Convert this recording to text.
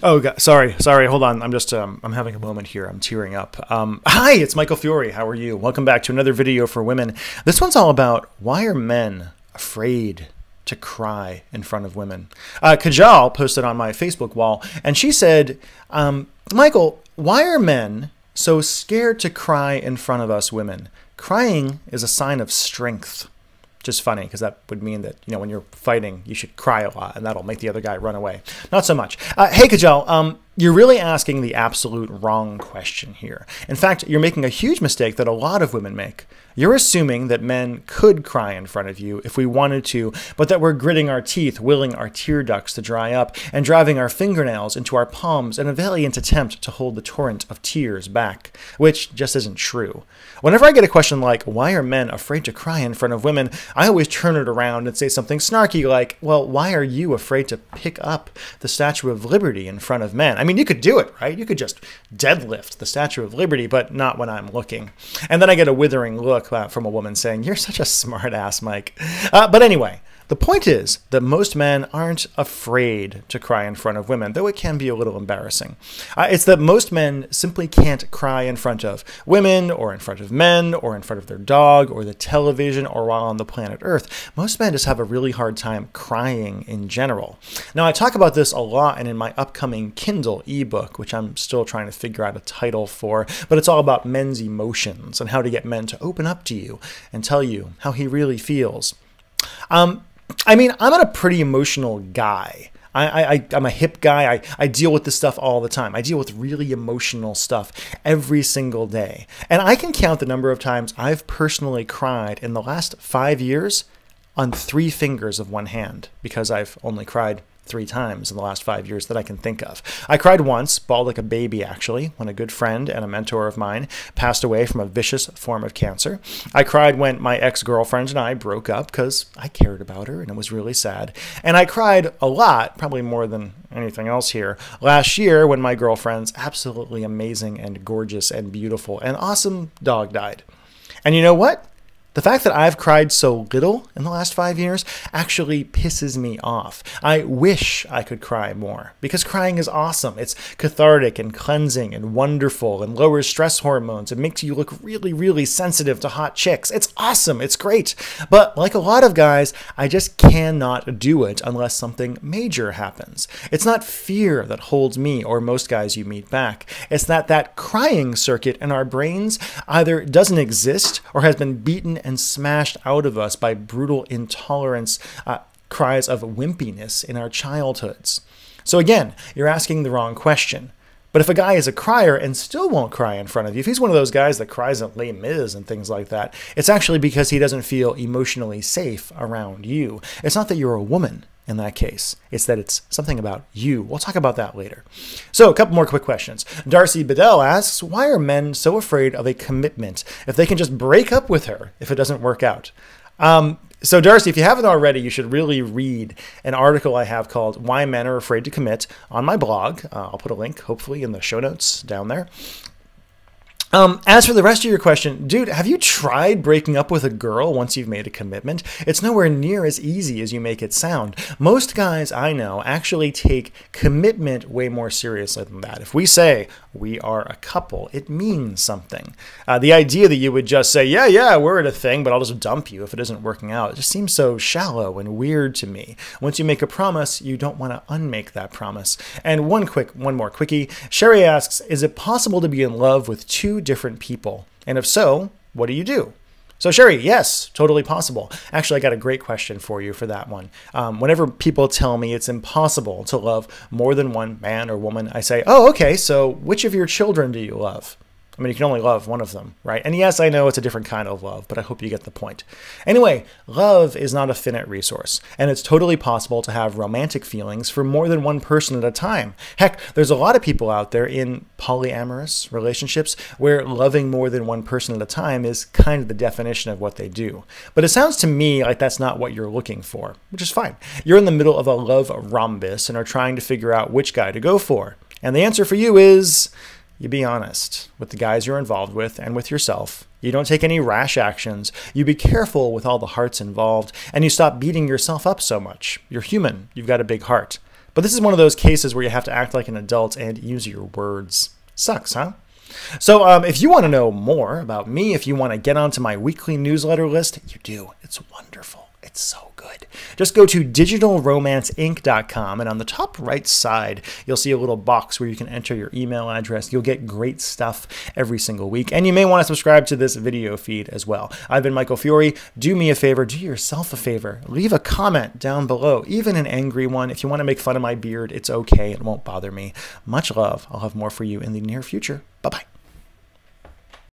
Oh, God, sorry. Hold on. I'm having a moment here. I'm tearing up. Hi, it's Michael Fiore. How are you? Welcome back to another video for women. This one's all about why are men afraid to cry in front of women. Kajal posted on my Facebook wall, and she said, Michael, why are men so scared to cry in front of us women? Crying is a sign of strength. Just funny, because that would mean that, when you're fighting, you should cry a lot, and that'll make the other guy run away. Not so much. Hey, Kajal, you're really asking the absolute wrong question here. In fact, you're making a huge mistake that a lot of women make. You're assuming that men could cry in front of you if we wanted to, but that we're gritting our teeth, willing our tear ducts to dry up, and driving our fingernails into our palms in a valiant attempt to hold the torrent of tears back, which just isn't true. Whenever I get a question like, why are men afraid to cry in front of women, I always turn it around and say something snarky like, well, why are you afraid to pick up the Statue of Liberty in front of men? I mean, you could do it, right? You could just deadlift the Statue of Liberty, but not when I'm looking. And then I get a withering look from a woman saying, you're such a smart ass, Mike. But anyway, the point is that most men aren't afraid to cry in front of women, though it can be a little embarrassing. It's that most men simply can't cry in front of women, or in front of men, or in front of their dog, or the television, or while on the planet Earth. Most men just have a really hard time crying in general. Now, I talk about this a lot and in my upcoming Kindle ebook, which I'm still trying to figure out a title for, but it's all about men's emotions and how to get men to open up to you and tell you how he really feels. I mean, I'm a pretty emotional guy. I'm a hip guy. I deal with this stuff all the time. I deal with really emotional stuff every single day. And I can count the number of times I've personally cried in the last 5 years on 3 fingers of one hand, because I've only cried 3 times in the last 5 years that I can think of. I cried once, bawled like a baby actually, when a good friend and a mentor of mine passed away from a vicious form of cancer. I cried when my ex-girlfriend and I broke up because I cared about her and it was really sad. And I cried a lot, probably more than anything else here, last year when my girlfriend's absolutely amazing and gorgeous and beautiful and awesome dog died. And you know what? The fact that I've cried so little in the last 5 years actually pisses me off. I wish I could cry more, because crying is awesome. It's cathartic and cleansing and wonderful and lowers stress hormones. It makes you look really, really sensitive to hot chicks. It's awesome. It's great. But like a lot of guys, I just cannot do it unless something major happens. It's not fear that holds me or most guys you meet back. It's that crying circuit in our brains either doesn't exist or has been beaten and smashed out of us by brutal intolerance, cries of wimpiness in our childhoods. So again, you're asking the wrong question. But if a guy is a crier and still won't cry in front of you, if he's one of those guys that cries at Les Mis and things like that, it's actually because he doesn't feel emotionally safe around you. It's not that you're a woman in that case. It's that it's something about you. We'll talk about that later. So a couple more quick questions. Darcy Bedell asks, why are men so afraid of a commitment if they can just break up with her if it doesn't work out? So Darcy, if you haven't already, you should really read an article I have called Why Men Are Afraid to Commit on my blog. I'll put a link, hopefully, in the show notes down there. As for the rest of your question, dude, have you tried breaking up with a girl once you've made a commitment? It's nowhere near as easy as you make it sound. Most guys I know actually take commitment way more seriously than that. If we say we are a couple, it means something. The idea that you would just say, yeah, we're at a thing, but I'll just dump you if it isn't working out, it just seems so shallow and weird to me. Once you make a promise, you don't want to unmake that promise. And one more quickie. Sherry asks, is it possible to be in love with 2 different people? And if so, what do you do? So Sherry, yes, totally possible. Actually, I got a great question for you for that one. Whenever people tell me it's impossible to love more than one man or woman, I say, oh, okay, so which of your children do you love? I mean, you can only love one of them, right? And yes, I know it's a different kind of love, but I hope you get the point. Anyway, love is not a finite resource, and it's totally possible to have romantic feelings for more than one person at a time. Heck, there's a lot of people out there in polyamorous relationships where loving more than one person at a time is kind of the definition of what they do. But it sounds to me like that's not what you're looking for, which is fine. You're in the middle of a love rhombus and are trying to figure out which guy to go for. And the answer for you is, you be honest with the guys you're involved with and with yourself. You don't take any rash actions. You be careful with all the hearts involved, and you stop beating yourself up so much. You're human. You've got a big heart. But this is one of those cases where you have to act like an adult and use your words. Sucks, huh? So if you want to know more about me, if you want to get onto my weekly newsletter list, you do. It's wonderful. It's so good. Just go to digitalromanceinc.com, and on the top right side, you'll see a little box where you can enter your email address. You'll get great stuff every single week, and you may want to subscribe to this video feed as well. I've been Michael Fiore. Do me a favor. Do yourself a favor. Leave a comment down below, even an angry one. If you want to make fun of my beard, it's okay. It won't bother me. Much love. I'll have more for you in the near future. Bye-bye.